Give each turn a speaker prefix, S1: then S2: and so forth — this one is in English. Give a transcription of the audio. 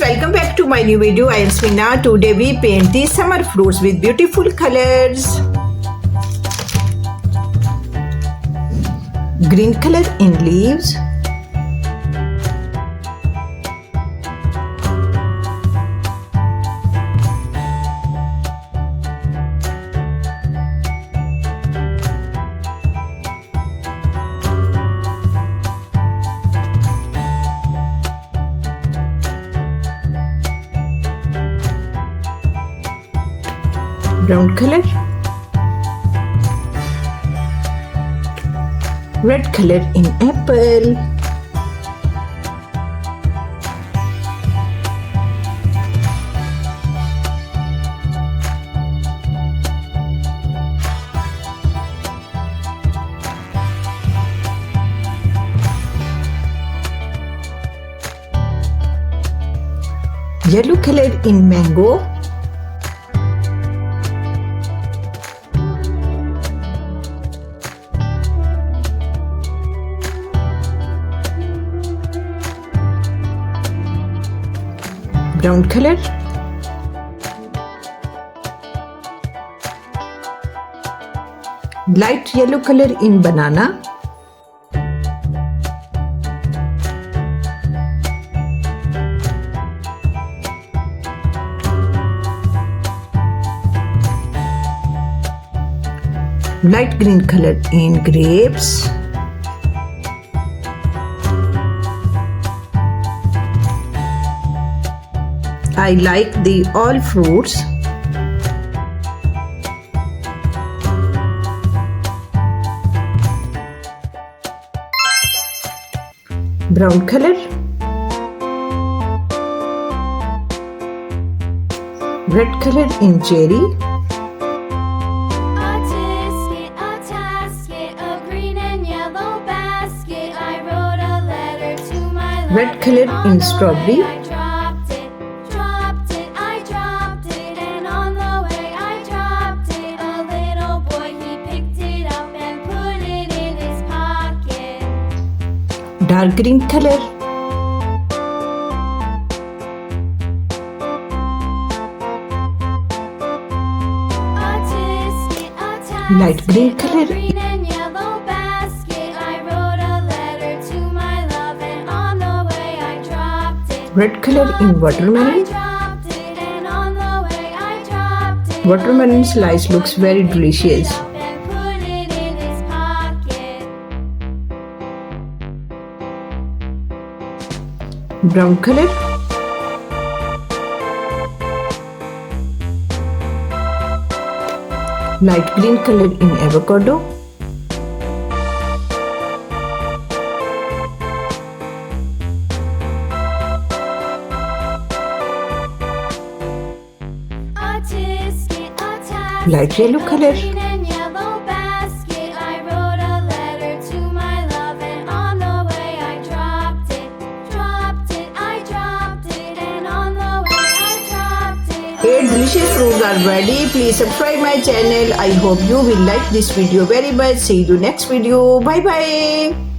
S1: welcome back to my new video. I am Samina. Today we paint these summer fruits with beautiful colors. Green color in leaves. Brown color, red color in apple, yellow color in mango, brown color, light yellow color in banana, light green color in grapes, I like the all fruits. Brown color, red color in cherry, red color in strawberry, dark green color, light green color, red color in watermelon. Watermelon slice looks very delicious. Brown color, light green color in avocado, light yellow color, delicious fruits are ready. Please subscribe my channel. I hope you will like this video very much. See you next video. Bye bye.